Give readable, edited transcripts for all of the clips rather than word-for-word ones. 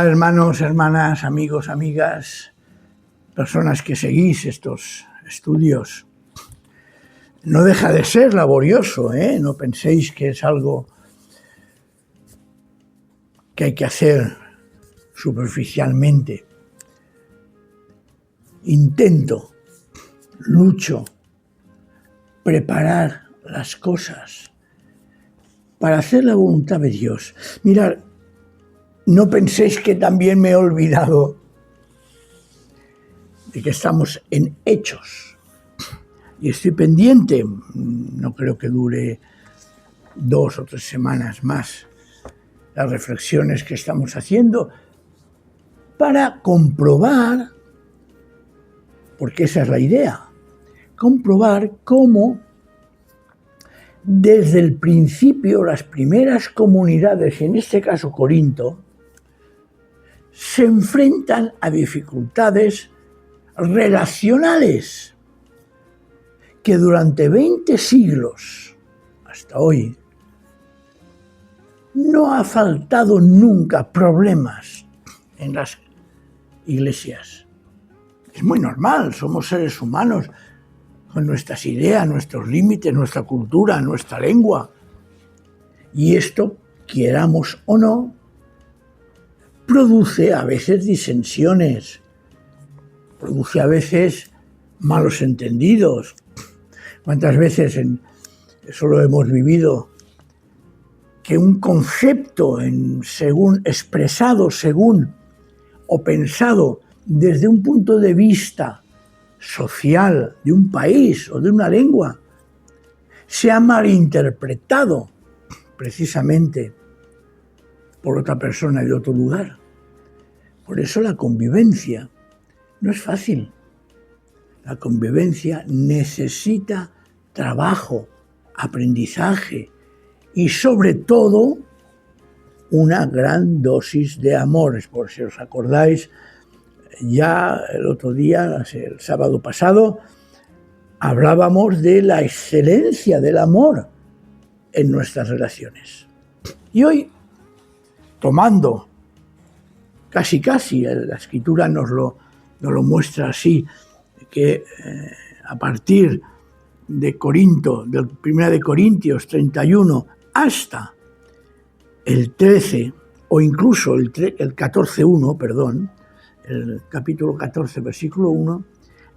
hermanos, hermanas, amigos, amigas, personas que seguís estos estudios. No deja de ser laborioso, no penséis que es algo que hay que hacer superficialmente. Intento, lucho, preparar las cosas para hacer la voluntad de Dios. Mirad, no penséis que también me he olvidado de que estamos en Hechos. Y estoy pendiente, no creo que dure 2 o 3 semanas más, las reflexiones que estamos haciendo para comprobar, porque esa es la idea, comprobar cómo desde el principio las primeras comunidades, en este caso Corinto, se enfrentan a dificultades relacionales que durante 20 siglos hasta hoy no ha faltado nunca problemas en las iglesias. Es muy normal, somos seres humanos con nuestras ideas, nuestros límites, nuestra cultura, nuestra lengua. Y esto, queramos o no, produce a veces disensiones, produce a veces malos entendidos. ¿Cuántas veces eso lo hemos vivido? Que un concepto expresado según o pensado desde un punto de vista social de un país o de una lengua se ha malinterpretado precisamente por otra persona de otro lugar. Por eso la convivencia no es fácil. La convivencia necesita trabajo, aprendizaje y sobre todo una gran dosis de amor. Por si os acordáis, ya el otro día, el sábado pasado, hablábamos de la excelencia del amor en nuestras relaciones. Y hoy, tomando casi, la Escritura nos lo muestra así, que a partir de Corinto, del 1 de Corintios 31 hasta el 13, o incluso el 14.1, perdón, el capítulo 14, versículo 1,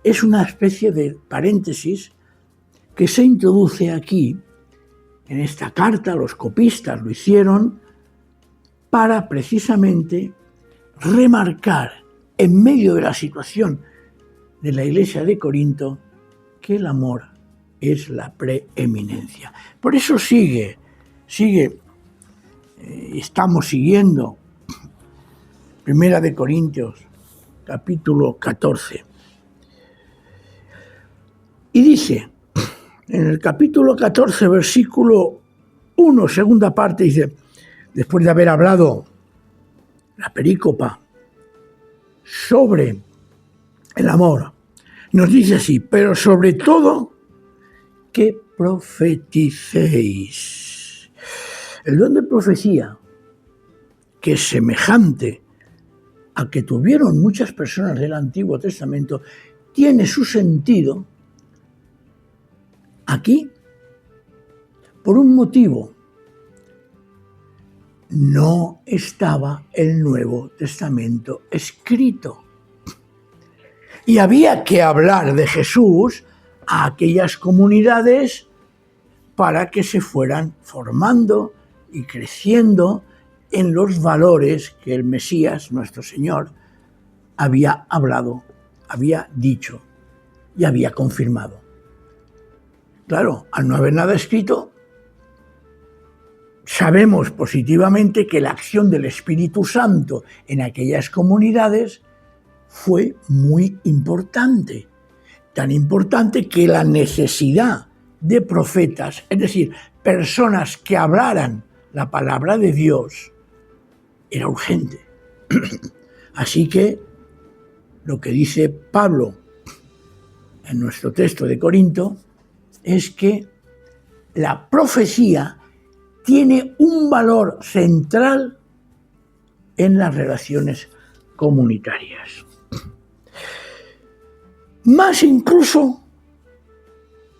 es una especie de paréntesis que se introduce aquí, en esta carta. Los copistas lo hicieron para precisamente remarcar en medio de la situación de la iglesia de Corinto que el amor es la preeminencia. Por eso estamos siguiendo 1 de Corintios, capítulo 14. Y dice, en el capítulo 14, versículo 1, segunda parte, dice, después de haber hablado la perícopa sobre el amor, nos dice así, pero sobre todo que profeticéis. El don de profecía, que es semejante a que tuvieron muchas personas del Antiguo Testamento, tiene su sentido aquí por un motivo. No estaba el Nuevo Testamento escrito. Y había que hablar de Jesús a aquellas comunidades para que se fueran formando y creciendo en los valores que el Mesías, nuestro Señor, había hablado, había dicho y había confirmado. Claro, al no haber nada escrito, sabemos positivamente que la acción del Espíritu Santo en aquellas comunidades fue muy importante. Tan importante que la necesidad de profetas, es decir, personas que hablaran la palabra de Dios, era urgente. Así que lo que dice Pablo en nuestro texto de Corinto es que la profecía tiene un valor central en las relaciones comunitarias. Más incluso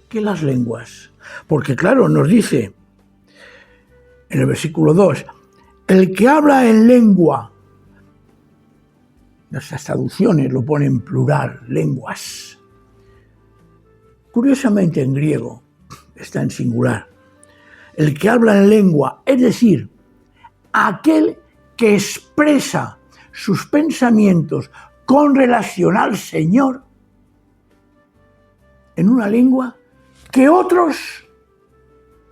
que las lenguas. Porque claro, nos dice en el versículo 2, el que habla en lengua, nuestras traducciones lo ponen en plural, lenguas. Curiosamente en griego está en singular. El que habla en lengua, es decir, aquel que expresa sus pensamientos con relación al Señor en una lengua que otros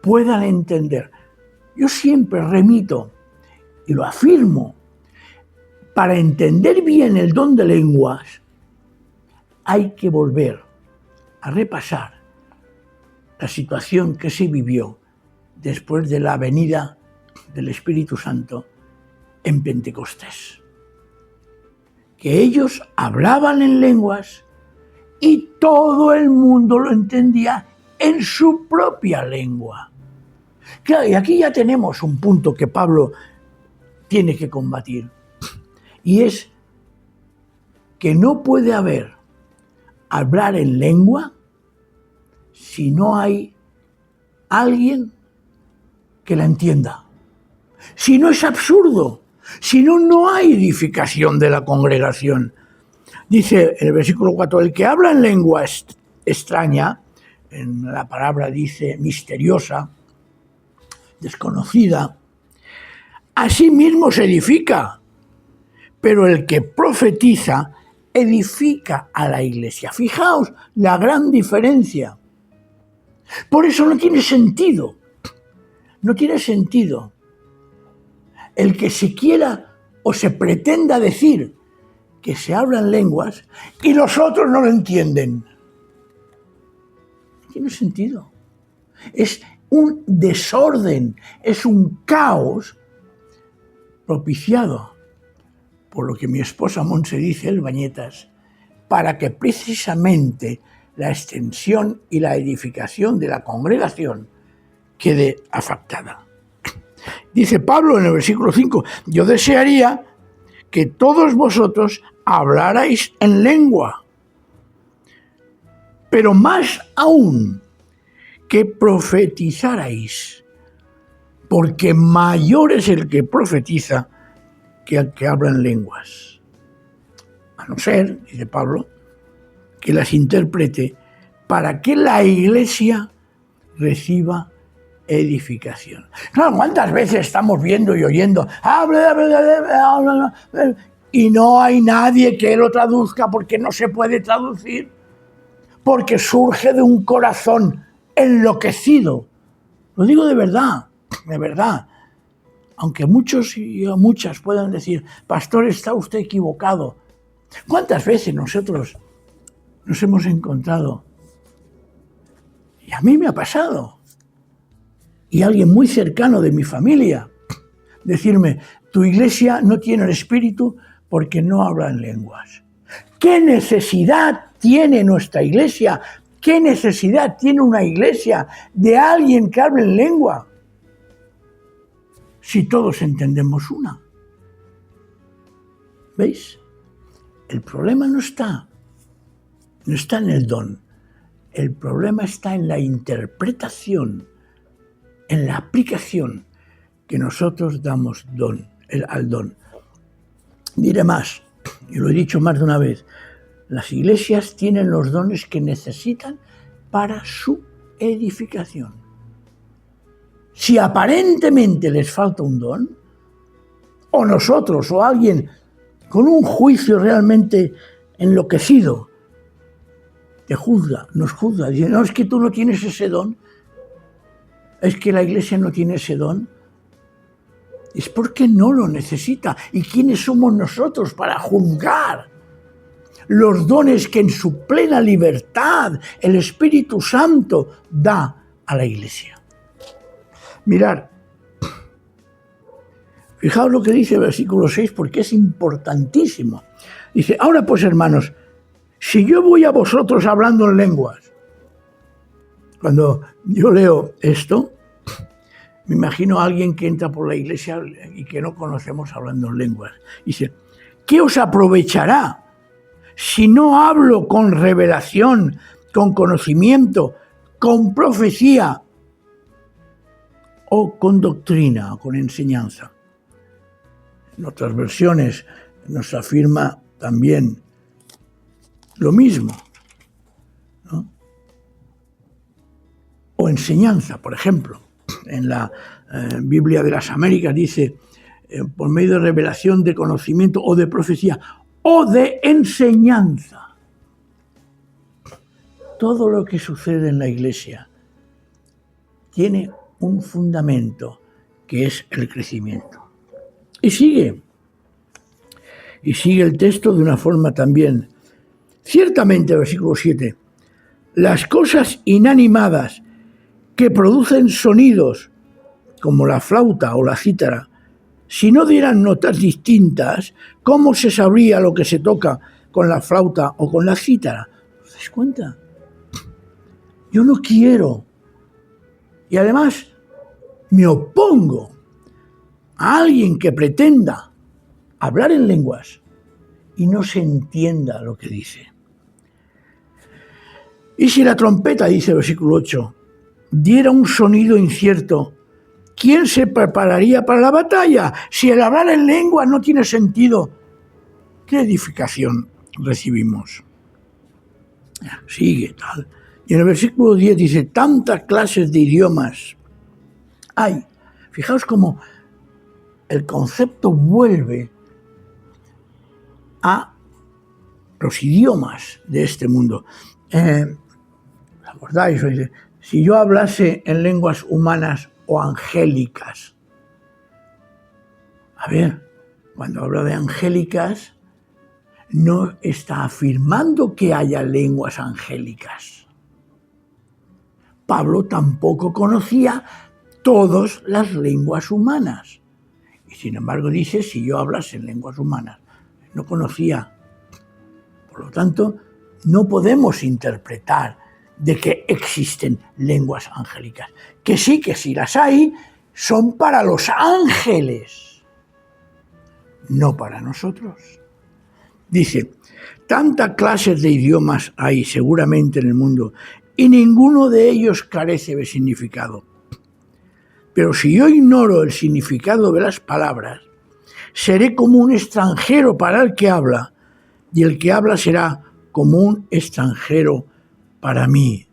puedan entender. Yo siempre remito y lo afirmo, para entender bien el don de lenguas hay que volver a repasar la situación que se vivió después de la venida del Espíritu Santo en Pentecostés. Que ellos hablaban en lenguas y todo el mundo lo entendía en su propia lengua. Claro, y aquí ya tenemos un punto que Pablo tiene que combatir, y es que no puede haber hablar en lengua si no hay alguien que la entienda. Si no, es absurdo. Si no, no hay edificación de la congregación. Dice en el versículo 4, el que habla en lengua extraña, en la palabra dice misteriosa, desconocida, a sí mismo se edifica, pero el que profetiza edifica a la iglesia. Fijaos la gran diferencia. Por eso no tiene sentido. No tiene sentido el que se quiera o se pretenda decir que se hablan lenguas y los otros no lo entienden. No tiene sentido. Es un desorden, es un caos propiciado por lo que mi esposa Monse dice, el Bañetas, para que precisamente la extensión y la edificación de la congregación quede afectada. Dice Pablo en el versículo 5, yo desearía que todos vosotros hablarais en lengua, pero más aún que profetizarais, porque mayor es el que profetiza que el que habla en lenguas. A no ser, dice Pablo, que las interprete para que la iglesia reciba edificación. Claro, ¿cuántas veces estamos viendo y oyendo y no hay nadie que lo traduzca porque no se puede traducir? Porque surge de un corazón enloquecido. Lo digo de verdad, de verdad. Aunque muchos y muchas puedan decir, pastor, está usted equivocado. ¿Cuántas veces nosotros nos hemos encontrado? Y a mí me ha pasado. Y alguien muy cercano de mi familia decirme, tu iglesia no tiene el espíritu porque no habla en lenguas. ¿Qué necesidad tiene nuestra iglesia? ¿Qué necesidad tiene una iglesia de alguien que hable en lengua? Si todos entendemos una. ¿Veis? El problema no está en el don. El problema está en la interpretación, en la aplicación que nosotros damos al don. Diré más, y lo he dicho más de una vez, las iglesias tienen los dones que necesitan para su edificación. Si aparentemente les falta un don, o nosotros, o alguien con un juicio realmente enloquecido, nos juzga, dice, no, es que tú no tienes ese don, es que la iglesia no tiene ese don, es porque no lo necesita. ¿Y quiénes somos nosotros para juzgar los dones que en su plena libertad el Espíritu Santo da a la iglesia? Mirad, fijaos lo que dice el versículo 6 porque es importantísimo. Dice, ahora pues hermanos, si yo voy a vosotros hablando en lenguas, cuando yo leo esto, Me imagino a alguien que entra por la iglesia y que no conocemos hablando en lenguas. Dice, ¿qué os aprovechará si no hablo con revelación, con conocimiento, con profecía o con doctrina o con enseñanza? En otras versiones nos afirma también lo mismo, ¿no? O enseñanza, por ejemplo. En la Biblia de las Américas dice, por medio de revelación, de conocimiento o de profecía o de enseñanza. Todo lo que sucede en la iglesia tiene un fundamento que es el crecimiento. Y sigue el texto de una forma también. Ciertamente, versículo 7, las cosas inanimadas que producen sonidos, como la flauta o la cítara, si no dieran notas distintas, ¿cómo se sabría lo que se toca con la flauta o con la cítara? ¿Os dais cuenta? Yo no quiero. Y además me opongo a alguien que pretenda hablar en lenguas y no se entienda lo que dice. Y si la trompeta, dice el versículo 8, diera un sonido incierto, ¿quién se prepararía para la batalla? Si el hablar en lengua no tiene sentido, ¿qué edificación recibimos? Sigue tal. Y en el versículo 10 dice, tantas clases de idiomas hay. Fijaos cómo el concepto vuelve a los idiomas de este mundo. ¿Acordáis? Si yo hablase en lenguas humanas o angélicas. A ver, cuando habla de angélicas, no está afirmando que haya lenguas angélicas. Pablo tampoco conocía todas las lenguas humanas. Y sin embargo dice, si yo hablase en lenguas humanas, no conocía. Por lo tanto, no podemos interpretar de que existen lenguas angélicas. Que sí las hay, son para los ángeles, no para nosotros. Dice, tantas clases de idiomas hay seguramente en el mundo y ninguno de ellos carece de significado. Pero si yo ignoro el significado de las palabras, seré como un extranjero para el que habla y el que habla será como un extranjero para mí.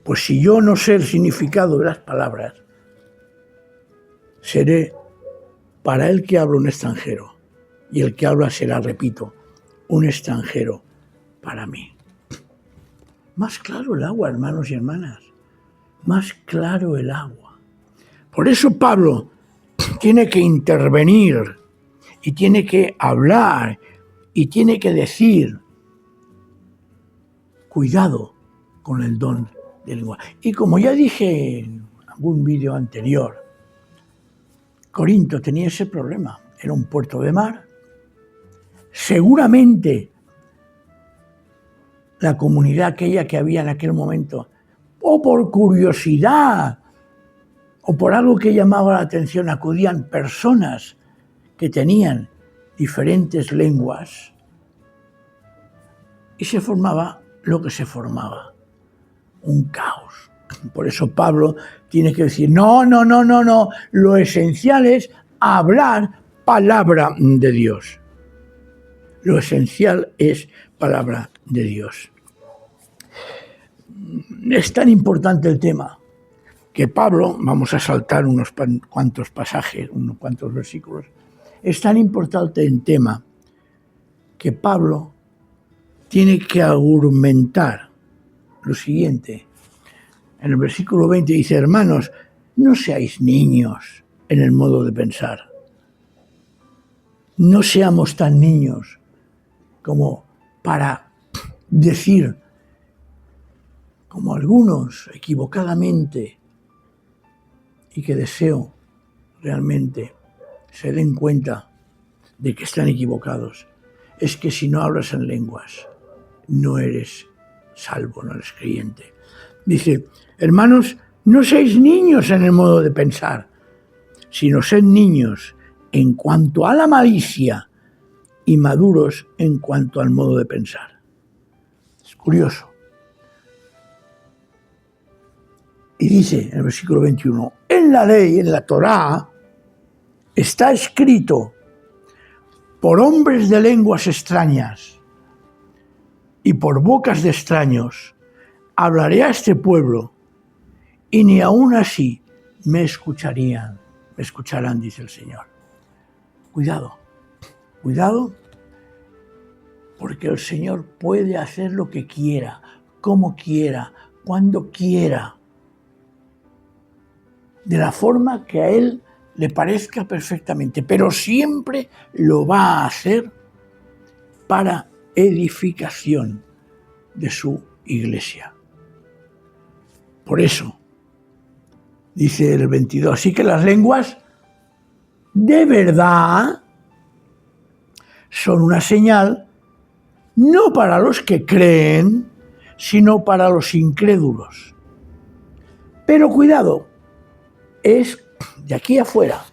Pues si yo no sé el significado de las palabras, seré para el que habla un extranjero y el que habla será, repito, un extranjero para mí. Más claro el agua, hermanos y hermanas, más claro el agua. Por eso Pablo tiene que intervenir y tiene que hablar y tiene que decir, cuidado con el don de lengua. Y como ya dije en algún vídeo anterior, Corinto tenía ese problema. Era un puerto de mar. Seguramente la comunidad aquella que había en aquel momento, o por curiosidad, o por algo que llamaba la atención, acudían personas que tenían diferentes lenguas y se formaba lo que se formaba, un caos. Por eso Pablo tiene que decir, no, lo esencial es hablar palabra de Dios. Lo esencial es palabra de Dios. Es tan importante el tema que Pablo, vamos a saltar unos cuantos pasajes, unos cuantos versículos, es tan importante el tema que Pablo tiene que argumentar lo siguiente. En el versículo 20 dice, hermanos, no seáis niños en el modo de pensar. No seamos tan niños como para decir, como algunos equivocadamente, y que deseo realmente se den cuenta de que están equivocados, es que si no hablas en lenguas, no eres salvo, no eres creyente. Dice, hermanos, No seáis niños en el modo de pensar, sino sed niños en cuanto a la malicia y maduros en cuanto al modo de pensar. Es curioso. Y dice en el versículo 21, en la ley, en la Torá, está escrito por hombres de lenguas extrañas y por bocas de extraños hablaré a este pueblo y ni aún así me escucharán, dice el Señor. Cuidado, cuidado, porque el Señor puede hacer lo que quiera, como quiera, cuando quiera, de la forma que a Él le parezca perfectamente, pero siempre lo va a hacer para edificación de su iglesia. Por eso, dice el 22, así que las lenguas de verdad son una señal no para los que creen, sino para los incrédulos. Pero cuidado, es de aquí afuera.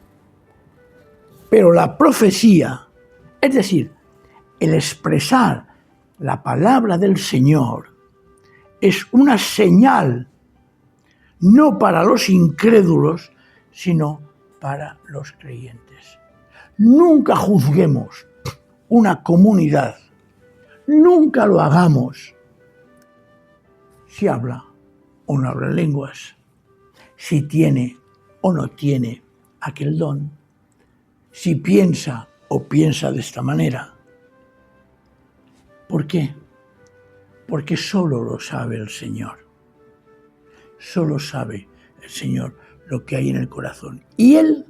Pero la profecía, es decir, el expresar la palabra del Señor, es una señal no para los incrédulos, sino para los creyentes. Nunca juzguemos una comunidad, nunca lo hagamos si habla o no habla lenguas, si tiene o no tiene aquel don, si piensa o piensa de esta manera. ¿Por qué? Porque solo lo sabe el Señor. Solo sabe el Señor lo que hay en el corazón. Y Él,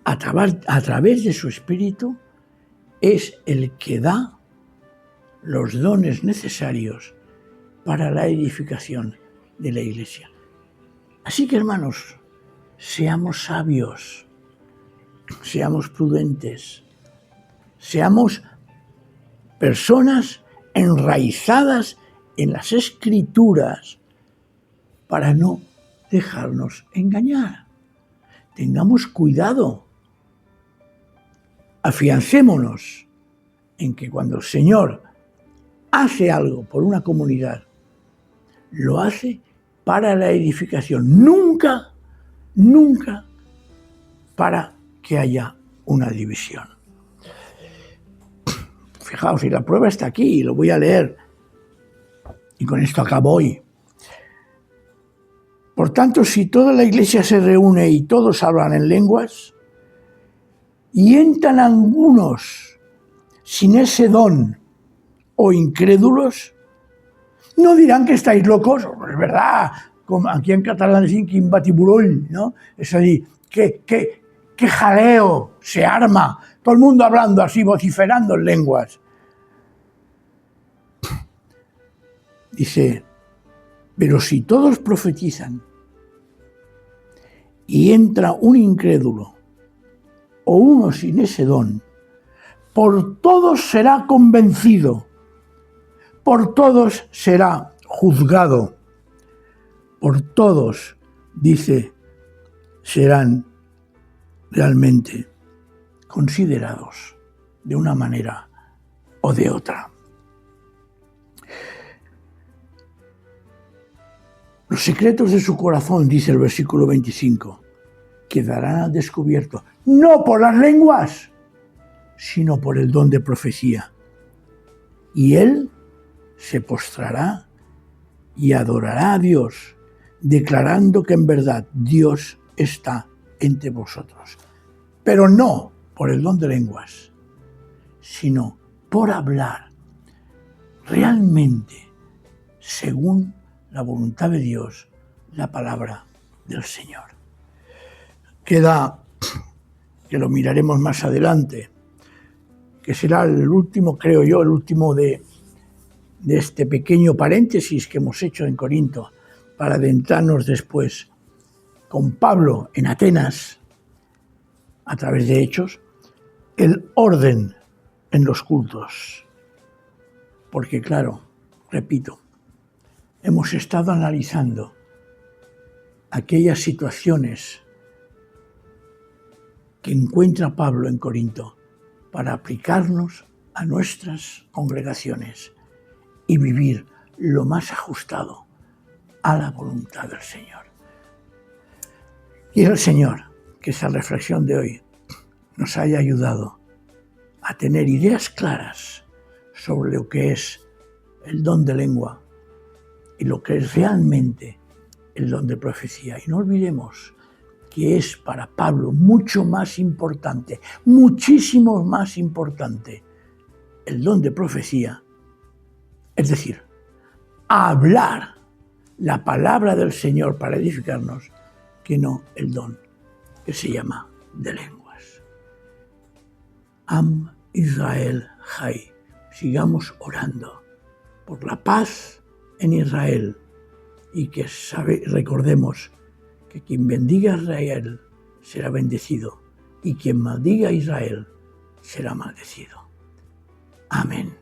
a través de su Espíritu, es el que da los dones necesarios para la edificación de la Iglesia. Así que, hermanos, seamos sabios, seamos prudentes, seamos personas enraizadas en las Escrituras para no dejarnos engañar. Tengamos cuidado, afiancémonos en que cuando el Señor hace algo por una comunidad, lo hace para la edificación, nunca para que haya una división. Fijaos, y la prueba está aquí, y lo voy a leer, y con esto acabo hoy. Por tanto, si toda la iglesia se reúne y todos hablan en lenguas, y entran algunos sin ese don o incrédulos, no dirán que estáis locos, es verdad, como aquí en catalán dicen que imbatiburoll, ¿no? Es decir, que jaleo se arma, todo el mundo hablando así, vociferando en lenguas. Dice, pero si todos profetizan y entra un incrédulo o uno sin ese don, por todos será convencido, por todos será juzgado, por todos, dice, serán realmente considerados de una manera o de otra. Los secretos de su corazón, dice el versículo 25, quedarán al descubierto, no por las lenguas, sino por el don de profecía. Y él se postrará y adorará a Dios, declarando que en verdad Dios está entre vosotros. Pero no por el don de lenguas, sino por hablar realmente, según la voluntad de Dios, la palabra del Señor. Queda, que lo miraremos más adelante, que será el último, creo yo, el último de este pequeño paréntesis que hemos hecho en Corinto, para adentrarnos después con Pablo en Atenas, a través de Hechos, el orden en los cultos. Porque claro, repito, hemos estado analizando aquellas situaciones que encuentra Pablo en Corinto para aplicarnos a nuestras congregaciones y vivir lo más ajustado a la voluntad del Señor. Quiero el Señor que esa reflexión de hoy nos haya ayudado a tener ideas claras sobre lo que es el don de lengua y lo que es realmente el don de profecía. Y no olvidemos que es para Pablo mucho más importante, muchísimo más importante, el don de profecía, es decir, hablar la palabra del Señor para edificarnos, que no el don que se llama de lenguas. Am Israel Jai. Sigamos orando por la paz en Israel y que recordemos que quien bendiga a Israel será bendecido y quien maldiga a Israel será maldecido. Amén.